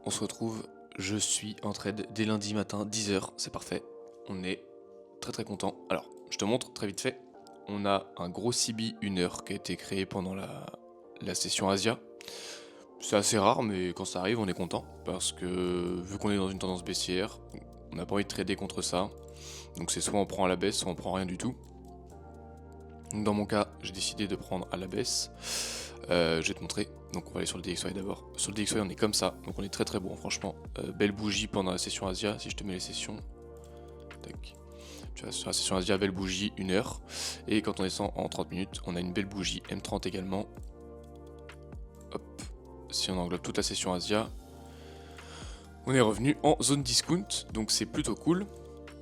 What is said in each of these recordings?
on se retrouve, je suis en trade dès lundi matin, 10 h, c'est parfait. On est très content. Alors, je te montre très vite fait. On a un gros CB 1 heure qui a été créé pendant la session Asia. C'est assez rare, mais quand ça arrive, on est content. Parce que vu qu'on est dans une tendance baissière, on n'a pas envie de trader contre ça. Donc c'est soit on prend à la baisse, soit on prend rien du tout. Donc dans mon cas, j'ai décidé de prendre à la baisse. Je vais te montrer. Donc on va aller sur le DXY d'abord. Sur le DXY on est comme ça, donc on est très bon franchement. Belle bougie pendant la session Asia, si je te mets les sessions. Tac. Tu vois, sur la session Asia, belle bougie 1 heure. Et quand on descend en 30 minutes, on a une belle bougie M30 également. Hop. Si on englobe toute la session Asia, on est revenu en zone discount, donc c'est plutôt cool.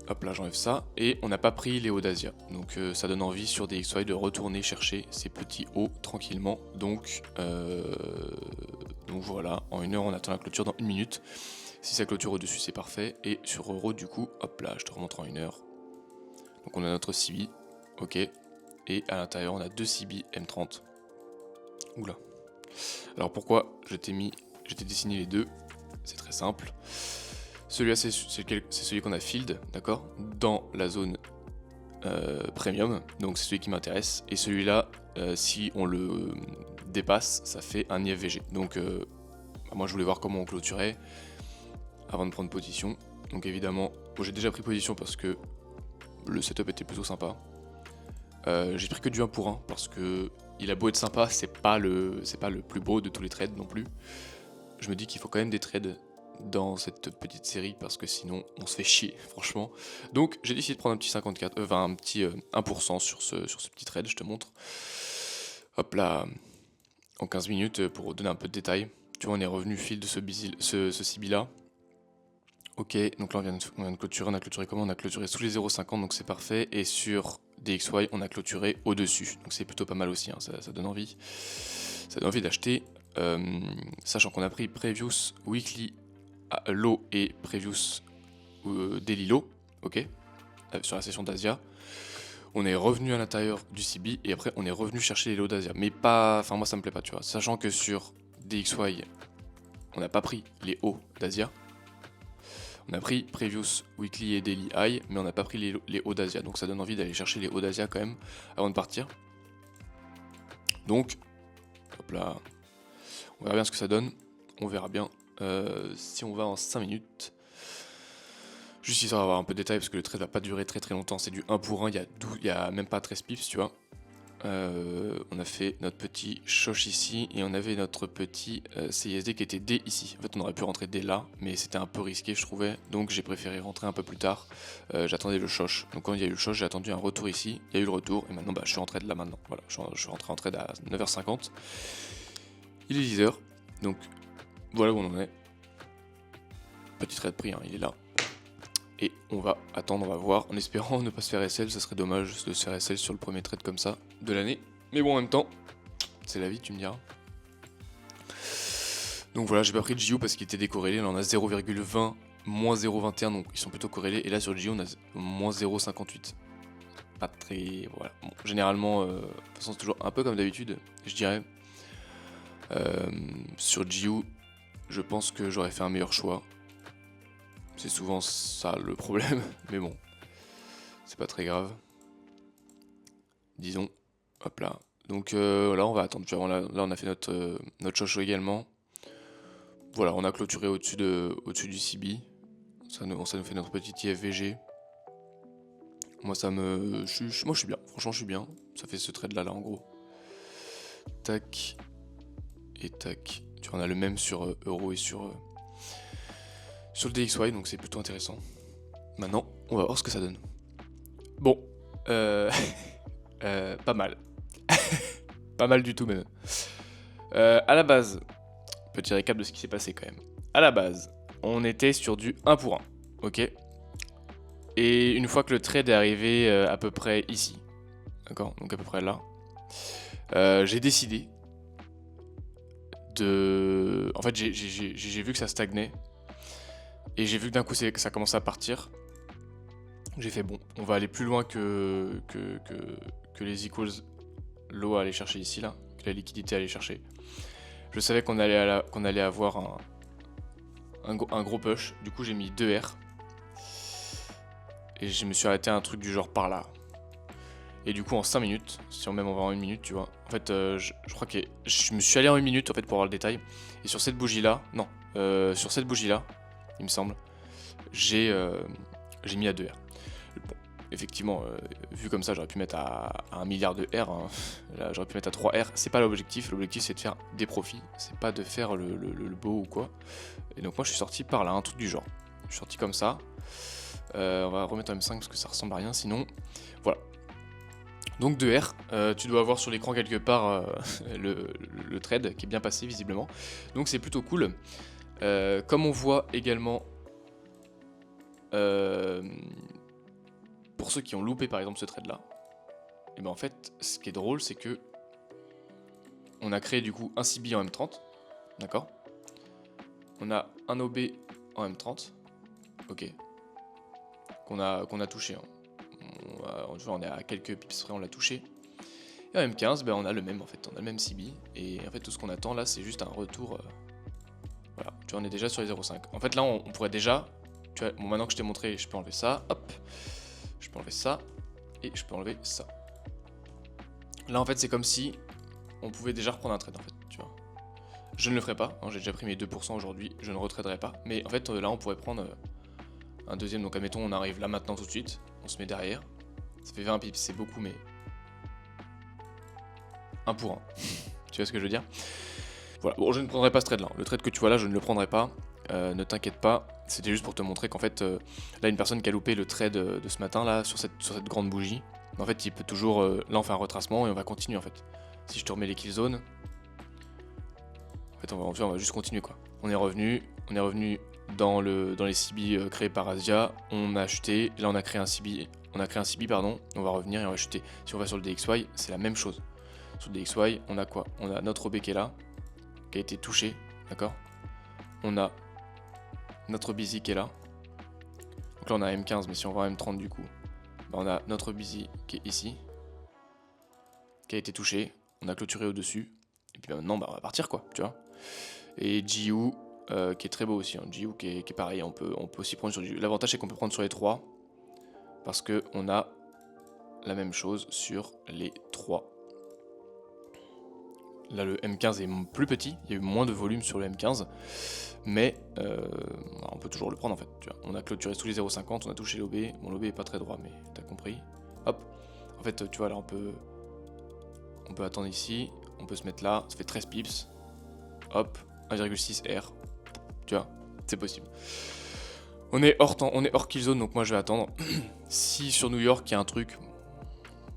Hop là, j'enlève ça. Et on n'a pas pris les hauts d'Asia. Donc ça donne envie sur DXY de retourner chercher ces petits hauts tranquillement. Donc voilà, en 1 heure, on attend la clôture dans 1 minute. Si ça clôture au-dessus, c'est parfait. Et sur Euro, du coup, hop là, je te remontre en 1 heure. Donc on a notre CB, ok. Et à l'intérieur, on a deux CB M30. Oula. Alors pourquoi je t'ai dessiné les deux? C'est très simple. Celui-là, c'est celui qu'on a field, d'accord, dans la zone premium, donc c'est celui qui m'intéresse. Et celui-là, si on le dépasse, ça fait un IFVG. Donc moi, je voulais voir comment on clôturait avant de prendre position. Donc évidemment, bon, j'ai déjà pris position parce que le setup était plutôt sympa. J'ai pris que du 1 pour 1 parce que il a beau être sympa, c'est pas le plus beau de tous les trades non plus. Je me dis qu'il faut quand même des trades dans cette petite série parce que sinon on se fait chier franchement. Donc j'ai décidé de prendre un petit 54, un petit 1% sur ce petit trade, je te montre. Hop là, en 15 minutes pour donner un peu de détails. Tu vois, on est revenu fil de ce CB là. Ok, donc là on vient de clôturer, on a clôturé comment? On a clôturé sous les 0,50, donc c'est parfait. Et sur DXY, on a clôturé au-dessus, donc c'est plutôt pas mal aussi, hein, ça donne envie. Ça donne envie d'acheter, sachant qu'on a pris Previous Weekly Low et Previous Daily Low, ok, sur la session d'Asia. On est revenu à l'intérieur du CB et après on est revenu chercher les lows d'Asia, mais pas, enfin moi ça me plaît pas, tu vois, sachant que sur DXY, on n'a pas pris les hauts d'Asia. On a pris Previous Weekly et Daily High, mais on n'a pas pris les hauts d'Asia. Donc ça donne envie d'aller chercher les hauts d'Asia quand même avant de partir. Donc, hop là, on verra bien ce que ça donne. On verra bien si on va en 5 minutes. Juste histoire d'avoir un peu de détails parce que le trade va pas durer très longtemps. C'est du 1 pour 1, il y a même pas 13 pips, tu vois. On a fait notre petit choche ici et on avait notre petit CISD qui était D ici. En fait on aurait pu rentrer D là, mais c'était un peu risqué je trouvais, donc j'ai préféré rentrer un peu plus tard. J'attendais le choche, donc quand il y a eu le choche j'ai attendu un retour ici, il y a eu le retour et maintenant je suis en trade là maintenant. Voilà, je suis rentré en trade à 9h50. Il est 10h, donc voilà où on en est. Petit trade pris, hein, il est là. Et on va attendre, on va voir, en espérant ne pas se faire SL, ça serait dommage de se faire SL sur le premier trade comme ça de l'année. Mais bon, en même temps, c'est la vie, tu me diras. Donc voilà, j'ai pas pris le JU parce qu'il était décorrélé, là on a 0,20, moins 0,21, donc ils sont plutôt corrélés. Et là sur le JU on a moins 0,58. Pas très... voilà. Bon, généralement, de toute façon c'est toujours un peu comme d'habitude, je dirais. Sur JU, je pense que j'aurais fait un meilleur choix. C'est souvent ça le problème, mais bon, c'est pas très grave. Disons, hop là. Donc là, on va attendre. Tu vois, là, on a fait notre chocho également. Voilà, on a clôturé au-dessus du CB. Ça nous fait notre petit IFVG. Moi, moi, je suis bien. Franchement, je suis bien. Ça fait ce trade là, en gros. Tac. Et tac. Tu vois, on a le même sur Euro et sur le DXY, donc c'est plutôt intéressant. Maintenant, on va voir ce que ça donne. Bon, pas mal. Pas mal du tout même. À la base, petit récap de ce qui s'est passé quand même. À la base, on était sur du 1 pour 1, ok. Et une fois que le trade est arrivé à peu près ici, d'accord, donc à peu près là, j'ai décidé de... En fait, j'ai vu que ça stagnait. Et j'ai vu que d'un coup ça commençait à partir. J'ai fait bon, on va aller plus loin que les equals low à aller chercher ici là, que la liquidité à aller chercher. Je savais qu'on allait avoir un gros push. Du coup, j'ai mis 2 R. Et je me suis arrêté à un truc du genre par là. Et du coup, en 5 minutes, si on même en va en 1 minute, tu vois. En fait, je crois que je me suis allé en 1 minute en fait pour avoir le détail. Et sur cette bougie-là, non, sur cette bougie-là, il me semble, j'ai mis à 2 R. Bon, effectivement, vu comme ça, j'aurais pu mettre à 1 milliard de R. Hein. Là, j'aurais pu mettre à 3 R. C'est pas l'objectif. L'objectif, c'est de faire des profits. C'est pas de faire le beau ou quoi. Et donc, moi, je suis sorti par là, un truc du genre. Je suis sorti comme ça. On va remettre en M5 parce que ça ressemble à rien. Sinon, voilà. Donc 2 R, tu dois avoir sur l'écran quelque part le trade qui est bien passé visiblement. Donc c'est plutôt cool. Comme on voit également, pour ceux qui ont loupé par exemple ce trade là, et ben en fait ce qui est drôle c'est que on a créé du coup un CB en M30, d'accord. On a un OB en M30, ok, qu'on a touché. Hein. On est à quelques pips près, on l'a touché. Et en M15, ben on a le même en fait, on a le même CB. Et en fait tout ce qu'on attend là c'est juste un retour. Voilà, tu vois on est déjà sur les 0,5. En fait là on pourrait déjà, tu vois, bon, maintenant que je t'ai montré, je peux enlever ça, hop. Je peux enlever ça, et je peux enlever ça. Là en fait c'est comme si on pouvait déjà reprendre un trade en fait, tu vois. Je ne le ferai pas, hein, j'ai déjà pris mes 2% aujourd'hui, je ne retraderai pas. Mais en fait là on pourrait prendre un deuxième, donc admettons on arrive là maintenant tout de suite, on se met derrière. Ça fait 20 pips, c'est beaucoup mais... 1 pour 1. Tu vois ce que je veux dire? Voilà, bon je ne prendrai pas ce trade là, le trade que tu vois là je ne le prendrai pas, ne t'inquiète pas, c'était juste pour te montrer qu'en fait, là une personne qui a loupé le trade de ce matin là, sur cette grande bougie, en fait il peut toujours, là on fait un retracement et on va continuer en fait. Si je te remets les kill zones, en fait on va juste continuer quoi. On est revenu dans les CB créés par Asia, on a acheté, là on a créé un CB, pardon, on va revenir et on va acheter. Si on va sur le DXY, c'est la même chose. Sur le DXY, on a quoi? On a notre OB qui est là, qui a été touché, d'accord. On a notre busy qui est là. Donc là on a M15, mais si on va à M30 du coup, bah on a notre busy qui est ici, qui a été touché. On a clôturé au-dessus. Et puis bah, maintenant bah, on va partir quoi, tu vois. Et GU qui est très beau aussi, hein. GU qui est pareil, on peut aussi prendre sur du... L'avantage c'est qu'on peut prendre sur les 3, parce que on a la même chose sur les 3. Là le M15 est plus petit, il y a eu moins de volume sur le M15, mais on peut toujours le prendre en fait. Tu vois. On a clôturé sous les 0,50, on a touché l'OB, bon l'OB est pas très droit mais t'as compris. Hop, en fait tu vois là on peut attendre ici, on peut se mettre là, ça fait 13 pips, hop, 1,6 R, tu vois, c'est possible. On est hors kill zone donc moi je vais attendre. Si sur New York il y a un truc,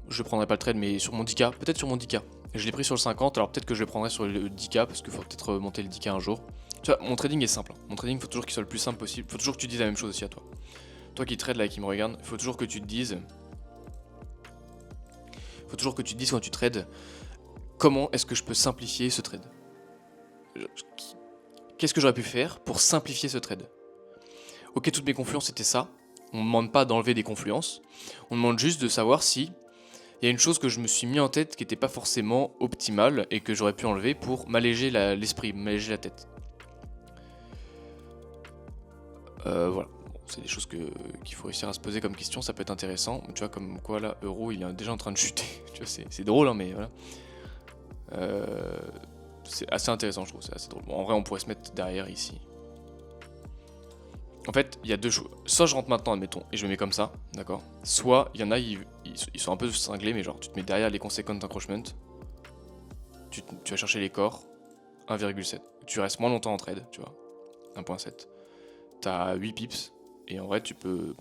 je prendrai pas le trade mais sur mon 10K, peut-être sur mon 10K. Je l'ai pris sur le 50, alors peut-être que je le prendrai sur le 10K parce qu'il faut peut-être monter le 10K un jour. Tu vois, mon trading est simple. Mon trading, il faut toujours qu'il soit le plus simple possible. Il faut toujours que tu dises la même chose aussi à toi. Toi qui trades là et qui me regarde, il faut toujours que tu te dises. Il faut toujours que tu te dises quand tu trades, comment est-ce que je peux simplifier ce trade? Qu'est-ce que j'aurais pu faire pour simplifier ce trade? Ok, toutes mes confluences c'était ça. On ne demande pas d'enlever des confluences. On demande juste de savoir si il y a une chose que je me suis mis en tête qui n'était pas forcément optimale et que j'aurais pu enlever pour m'alléger l'esprit, m'alléger la tête. Voilà, bon, c'est des choses qu'il faut réussir à se poser comme question, ça peut être intéressant. Tu vois, comme quoi là, euro il est déjà en train de chuter. Tu vois, c'est drôle, hein, mais voilà. C'est assez intéressant, je trouve, c'est assez drôle. Bon, en vrai, on pourrait se mettre derrière ici. En fait, il y a deux choix. Soit je rentre maintenant, admettons, et je me mets comme ça, d'accord. Soit il y en a, ils sont un peu cinglés, mais genre tu te mets derrière les consequent encroachment. Tu vas chercher les corps, 1,7. Tu restes moins longtemps en trade, tu vois. 1,7. T'as 8 pips, et en vrai tu peux...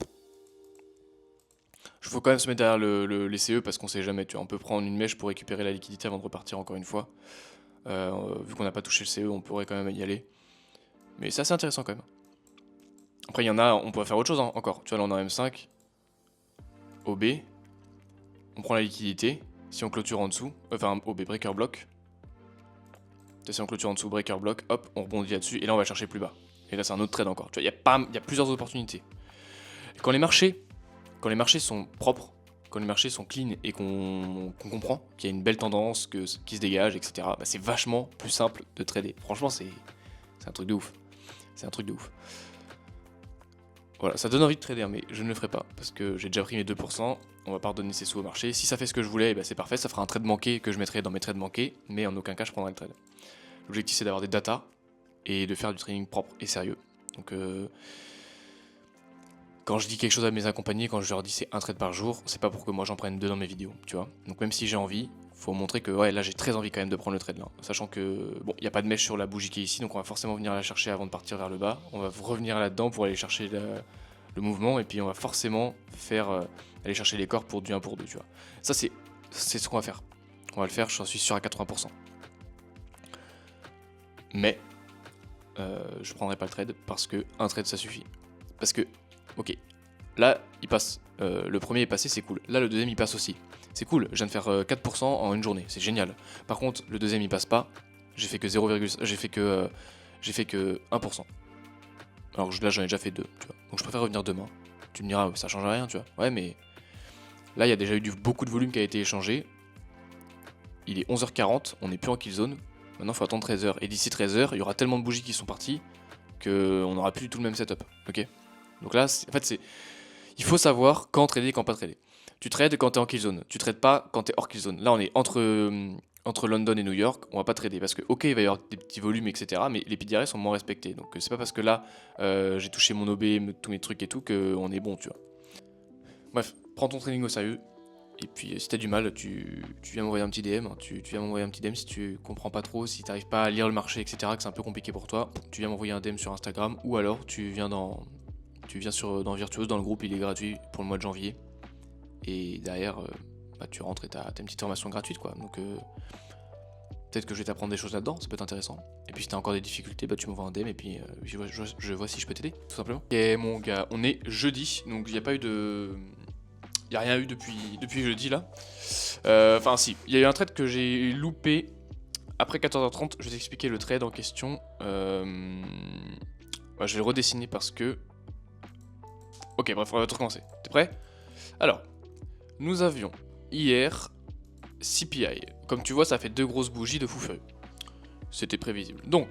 Il faut quand même se mettre derrière les CE parce qu'on sait jamais, tu vois. On peut prendre une mèche pour récupérer la liquidité avant de repartir encore une fois. Vu qu'on n'a pas touché le CE, on pourrait quand même y aller. Mais c'est assez intéressant quand même. Après, il y en a, on pourrait faire autre chose hein, encore. Tu vois, là, on a M5, OB, on prend la liquidité. Si on clôture en dessous, enfin, OB, breaker block. Si on clôture en dessous, breaker block, hop, on rebondit là-dessus. Et là, on va chercher plus bas. Et là, c'est un autre trade encore. Tu vois, il y a plusieurs opportunités. Et quand les marchés sont propres, quand les marchés sont clean et qu'on comprend qu'il y a une belle tendance qui se dégage, etc., bah, c'est vachement plus simple de trader. Franchement, c'est un truc de ouf. C'est un truc de ouf. Voilà, ça donne envie de trader, mais je ne le ferai pas, parce que j'ai déjà pris mes 2%, on va pas redonner ses sous au marché. Si ça fait ce que je voulais, eh ben c'est parfait, ça fera un trade manqué que je mettrai dans mes trades manqués, mais en aucun cas je prendrai le trade. L'objectif c'est d'avoir des datas, et de faire du trading propre et sérieux. Donc quand je dis quelque chose à mes accompagnés, quand je leur dis c'est un trade par jour, c'est pas pour que moi j'en prenne 2 dans mes vidéos, tu vois. Donc même si j'ai envie, faut montrer que ouais là j'ai très envie quand même de prendre le trade là. Sachant que bon, il n'y a pas de mèche sur la bougie qui est ici, donc on va forcément venir la chercher avant de partir vers le bas. On va revenir là-dedans pour aller chercher le mouvement, et puis on va forcément aller chercher les corps pour du 1 pour 2, tu vois. Ça c'est ce qu'on va faire. On va le faire, j'en suis sûr à 80%. Mais je prendrai pas le trade parce que un trade ça suffit. Parce que, ok, là il passe, le premier est passé, c'est cool. Là le deuxième il passe aussi, c'est cool. Je viens de faire 4% en une journée, c'est génial. Par contre, le deuxième il passe pas, j'ai fait que 0, j'ai fait que 1%. Alors là j'en ai déjà fait 2, tu vois. Donc je préfère revenir demain. Tu me diras, ça change rien, tu vois. Ouais, mais là il y a déjà eu beaucoup de volume qui a été échangé. Il est 11h40, on n'est plus en kill zone. Maintenant il faut attendre 13h. Et d'ici 13h, il y aura tellement de bougies qui sont parties qu'on n'aura plus du tout le même setup. Ok. Donc là, en fait, il faut savoir quand trader et quand pas trader. Tu trades quand tu es en kill zone. Tu trades pas quand tu es hors kill zone. Là, on est entre London et New York. On va pas trader parce que, ok, il va y avoir des petits volumes, etc. Mais les PDRS sont moins respectés. Donc c'est pas parce que là, j'ai touché mon OB, tous mes trucs et tout, qu'on est bon, tu vois. Bref, prends ton trading au sérieux. Et puis si t'as du mal, tu viens m'envoyer un petit DM, tu viens m'envoyer un petit DM si tu comprends pas trop, si t'arrives pas à lire le marché, etc., que c'est un peu compliqué pour toi, tu viens m'envoyer un DM sur Instagram, ou alors tu viens dans Virtuose, dans le groupe, il est gratuit pour le mois de janvier. Et derrière, tu rentres et t'as une petite formation gratuite, quoi. Donc peut-être que je vais t'apprendre des choses là-dedans, ça peut être intéressant. Et puis si t'as encore des difficultés, tu m'envoies un DM et puis je vois si je peux t'aider, tout simplement. Et mon gars, on est jeudi, donc il n'y a pas eu de... Il n'y a rien eu depuis jeudi là. Enfin si, il y a eu un trade que j'ai loupé après 14h30. Je vais t'expliquer le trade en question. Je vais le redessiner parce que... Ok, bref, on va tout recommencer. T'es prêt? Alors, nous avions hier CPI. Comme tu vois, ça fait 2 grosses bougies de fou furieux. C'était prévisible. Donc,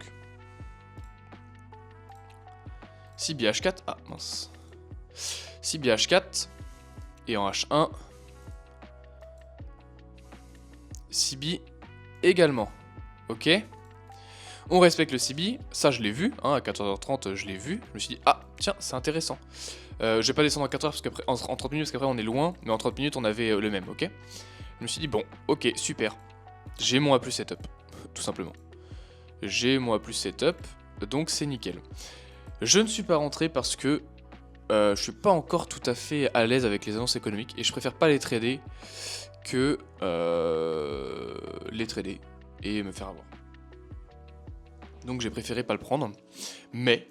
CBH4... Ah, mince. CBH4... Et en H1, CB également. Ok. On respecte le CB, ça je l'ai vu, hein, à 14h30 je l'ai vu. Je me suis dit, ah tiens, c'est intéressant. Je vais pas descendre en 4h parce qu'après, en 30 minutes, parce qu'après on est loin, mais en 30 minutes on avait le même, ok. Je me suis dit, bon, ok, super. J'ai mon A+ setup, tout simplement. J'ai mon A+ setup, donc c'est nickel. Je ne suis pas rentré parce que je suis pas encore tout à fait à l'aise avec les annonces économiques et je préfère pas les trader que les trader et me faire avoir. Donc j'ai préféré pas le prendre, mais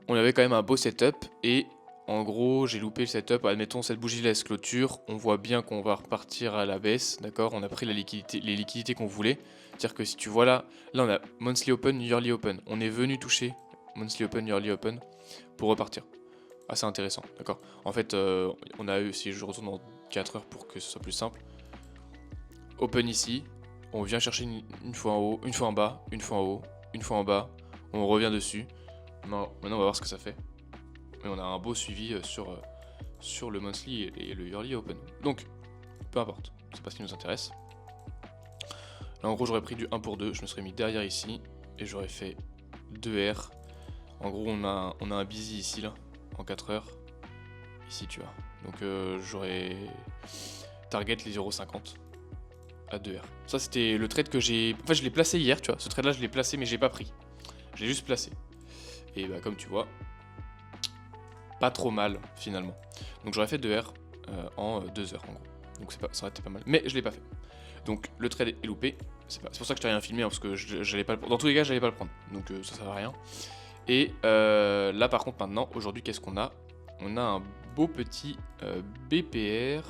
on avait quand même un beau setup et en gros j'ai loupé le setup. Admettons cette bougie laisse clôture, on voit bien qu'on va repartir à la baisse, d'accord. On a pris les liquidités qu'on voulait, c'est-à-dire que si tu vois là on a monthly open, yearly open, on est venu toucher monthly open, yearly open pour repartir. Assez intéressant, d'accord. En fait, on a eu, si je retourne dans 4 heures pour que ce soit plus simple, open ici, on vient chercher une fois en haut, une fois en bas, une fois en haut, une fois en bas, on revient dessus. Maintenant on va voir ce que ça fait. Et on a un beau suivi sur le monthly et le yearly open. Donc, peu importe, c'est pas ce qui nous intéresse. Là en gros j'aurais pris du 1 pour 2, je me serais mis derrière ici, et j'aurais fait 2R. En gros on a un busy ici là, en 4 heures, ici tu vois. Donc j'aurais target les 0,50 à 2R. Ça c'était le trade que j'ai... En fait je l'ai placé hier, tu vois. Ce trade là je l'ai placé mais j'ai pas pris. Je l'ai juste placé. Et bah comme tu vois, pas trop mal finalement. Donc j'aurais fait 2R en 2 heures en gros. Donc ça aurait été pas mal. Mais je l'ai pas fait. Donc le trade est loupé. C'est pour ça que je t'ai rien filmé, hein, parce que j'allais pas le... Dans tous les cas j'allais pas le prendre. Donc ça sert à rien. Et là par contre maintenant, aujourd'hui qu'est-ce qu'on a? On a un beau petit BPR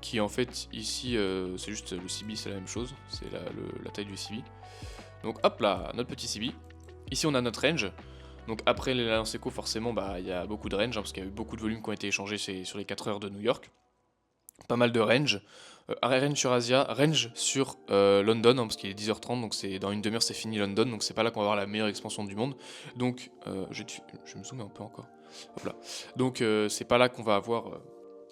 qui en fait ici c'est juste le CB, c'est la même chose, c'est la taille du CB. Donc hop là, notre petit CB. Ici on a notre range. Donc après les lances éco forcément il y a beaucoup de range, hein, parce qu'il y a eu beaucoup de volumes qui ont été échangés sur les 4 heures de New York. Pas mal de range. range sur Asia, range sur London, hein, parce qu'il est 10h30, donc c'est dans une demi-heure c'est fini London, donc c'est pas là qu'on va avoir la meilleure expansion du monde. Donc je me zoome un peu encore. Hop là. Donc c'est pas là qu'on va avoir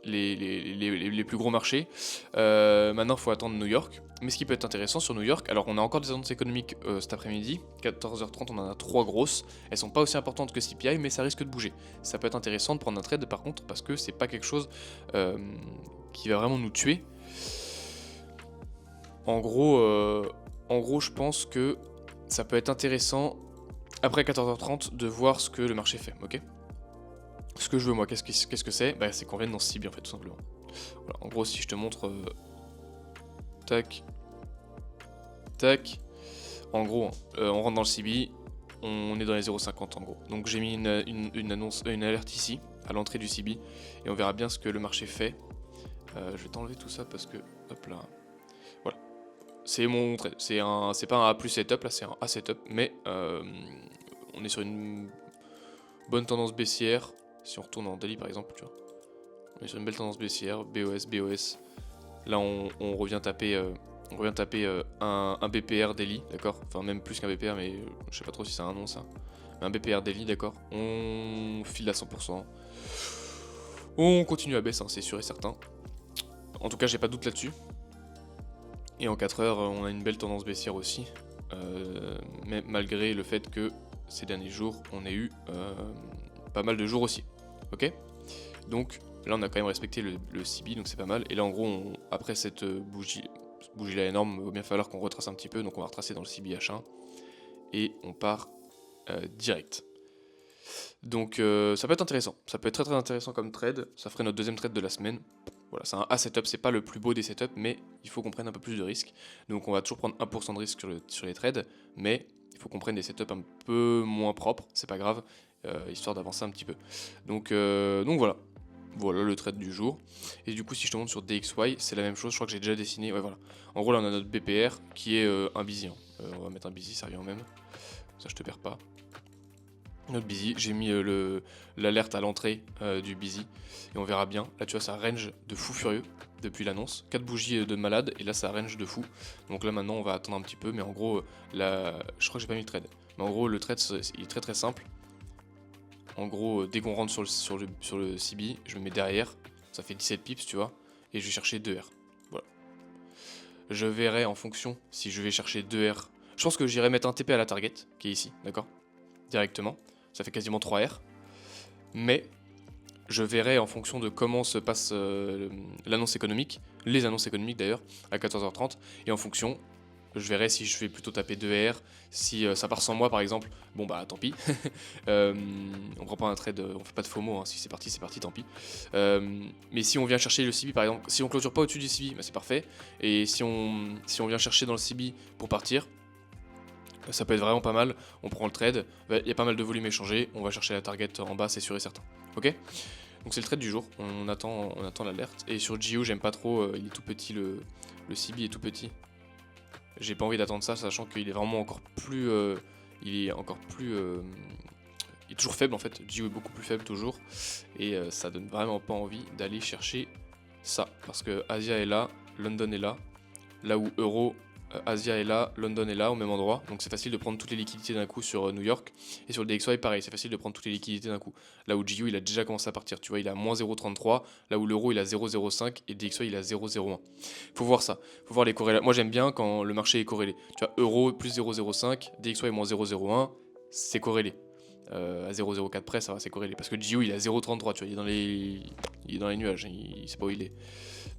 les plus gros marchés. Maintenant il faut attendre New York. Mais ce qui peut être intéressant sur New York, alors on a encore des annonces économiques cet après-midi, 14h30 on en a 3 grosses, elles sont pas aussi importantes que CPI mais ça risque de bouger. Ça peut être intéressant de prendre un trade par contre parce que c'est pas quelque chose qui va vraiment nous tuer. En gros, je pense que ça peut être intéressant après 14h30 de voir ce que le marché fait, ok? Ce que je veux moi, qu'est-ce que c'est? Bah c'est qu'on vienne dans ce CB en fait tout simplement. Voilà, en gros si je te montre... tac. Tac. En gros, on rentre dans le CB, on est dans les 0,50 en gros. Donc j'ai mis une annonce, une alerte ici, à l'entrée du CB, et on verra bien ce que le marché fait. Je vais t'enlever tout ça parce que, hop là, voilà. C'est mon trade, c'est pas un A plus setup, là c'est un A setup, mais on est sur une bonne tendance baissière. Si on retourne en daily par exemple, tu vois, on est sur une belle tendance baissière, BOS. Là on revient taper... un BPR daily, d'accord? Enfin, même plus qu'un BPR, mais je sais pas trop si c'est un nom ça. Mais un BPR daily, d'accord? On file à 100%. On continue à baisse, hein, c'est sûr et certain. En tout cas, j'ai pas de doute là-dessus. Et en 4 heures, on a une belle tendance baissière aussi. Mais malgré le fait que ces derniers jours, on ait eu pas mal de jours aussi. Ok? Donc là, on a quand même respecté le CB, donc c'est pas mal. Et là, en gros, après cette bougie là énorme, il va bien falloir qu'on retrace un petit peu, donc on va retracer dans le CBH1 et on part direct. Donc ça peut être intéressant, ça peut être très intéressant comme trade, ça ferait notre deuxième trade de la semaine. Voilà, c'est un A setup, c'est pas le plus beau des setups, mais il faut qu'on prenne un peu plus de risques. Donc on va toujours prendre 1% de risque sur les trades, mais il faut qu'on prenne des setups un peu moins propres, c'est pas grave, histoire d'avancer un petit peu. Donc voilà. Voilà le trade du jour. Et du coup, si je te montre sur DXY, c'est la même chose. Je crois que j'ai déjà dessiné. Ouais, voilà. En gros, là, on a notre BPR qui est un busy. Hein. On va mettre un busy, ça revient au même. Ça, je te perds pas. Notre busy. J'ai mis l'alerte à l'entrée du busy. Et on verra bien. Là, tu vois, ça range de fou furieux depuis l'annonce. 4 bougies de malade. Et là, ça range de fou. Donc là, maintenant, on va attendre un petit peu. Mais en gros, là, je crois que j'ai pas mis le trade. Mais en gros, le trade, il est très simple. En gros, dès qu'on rentre sur le CB, je me mets derrière, ça fait 17 pips, tu vois, et je vais chercher 2 R. Voilà. Je verrai en fonction si je vais chercher 2 R. Je pense que j'irai mettre un TP à la target, qui est ici, d'accord? Directement. Ça fait quasiment 3 R. Mais je verrai en fonction de comment se passe l'annonce économique, les annonces économiques d'ailleurs, à 14h30, et en fonction... Je verrai si je vais plutôt taper 2 R, si ça part sans moi par exemple, bon bah tant pis. On prend pas un trade, on fait pas de FOMO, hein. Si c'est parti, tant pis. Mais si on vient chercher le CB par exemple, si on clôture pas au-dessus du CB, bah, c'est parfait. Et si on vient chercher dans le CB pour partir, ça peut être vraiment pas mal. On prend le trade, il y a pas mal de volume échangé, on va chercher la target en bas, c'est sûr et certain. Ok? Donc c'est le trade du jour, on attend l'alerte. Et sur GU, j'aime pas trop, il est tout petit, le CB est tout petit. J'ai pas envie d'attendre ça, sachant qu'il est vraiment encore plus... il est toujours faible en fait, GU est beaucoup plus faible toujours, et ça donne vraiment pas envie d'aller chercher ça, parce que Asia est là, London est là, là où Euro, Asia est là, London est là, au même endroit, donc c'est facile de prendre toutes les liquidités d'un coup sur New York, et sur le DXY pareil, c'est facile de prendre toutes les liquidités d'un coup, là où GU il a déjà commencé à partir, tu vois, il a moins 0,33, là où l'euro il a 0,05, et DXY il a 0,01. Faut voir ça, faut voir les corrélations. Moi j'aime bien quand le marché est corrélé, tu vois, euro plus 0,05, DXY moins 0,01, c'est corrélé. À 0,04 près, ça va, c'est corrélé. Parce que GU il a 0,33, tu vois, il est dans les nuages, il sait pas où il est.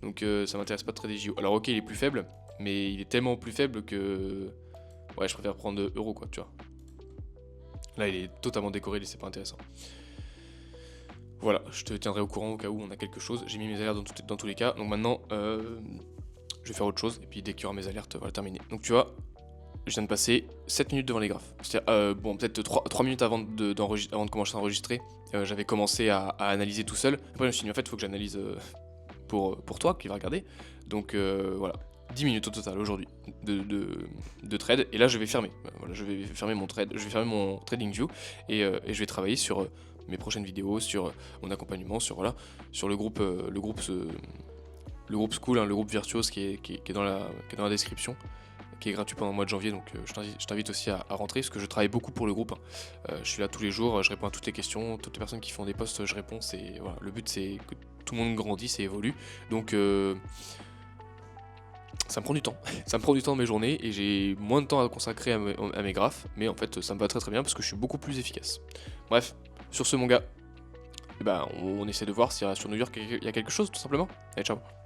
Donc ça m'intéresse pas de trader GU. Alors ok, il est plus faible, mais il est tellement plus faible que... Ouais, je préfère prendre euro, quoi, tu vois. Là, il est totalement décorrélé, c'est pas intéressant. Voilà, je te tiendrai au courant au cas où on a quelque chose. J'ai mis mes alertes dans tous les cas. Donc maintenant, je vais faire autre chose. Et puis dès qu'il y aura mes alertes, voilà, terminé. Donc tu vois, je viens de passer 7 minutes devant les graphes. C'est-à-dire, bon, peut-être 3 minutes avant de commencer à enregistrer, j'avais commencé à analyser tout seul. Après, je me suis dit, en fait, il faut que j'analyse pour toi qui va regarder. Donc voilà, 10 minutes au total aujourd'hui de trade. Et là, je vais fermer. Voilà, je vais fermer mon trade, je vais fermer mon TradingView et je vais travailler sur mes prochaines vidéos, sur mon accompagnement, sur le groupe le groupe School, hein, le groupe Virtuose qui est dans la description, qui est gratuit pendant le mois de janvier, donc je t'invite aussi à rentrer, parce que je travaille beaucoup pour le groupe, hein. Je suis là tous les jours, je réponds à toutes les questions, toutes les personnes qui font des posts, je réponds, voilà, le but c'est que tout le monde grandisse et évolue, donc ça me prend du temps, ça me prend du temps dans mes journées, et j'ai moins de temps à consacrer à mes graphes, mais en fait ça me va très très bien, parce que je suis beaucoup plus efficace. Bref, sur ce mon gars, eh ben, on essaie de voir si sur New York il y a quelque chose tout simplement. Allez, ciao.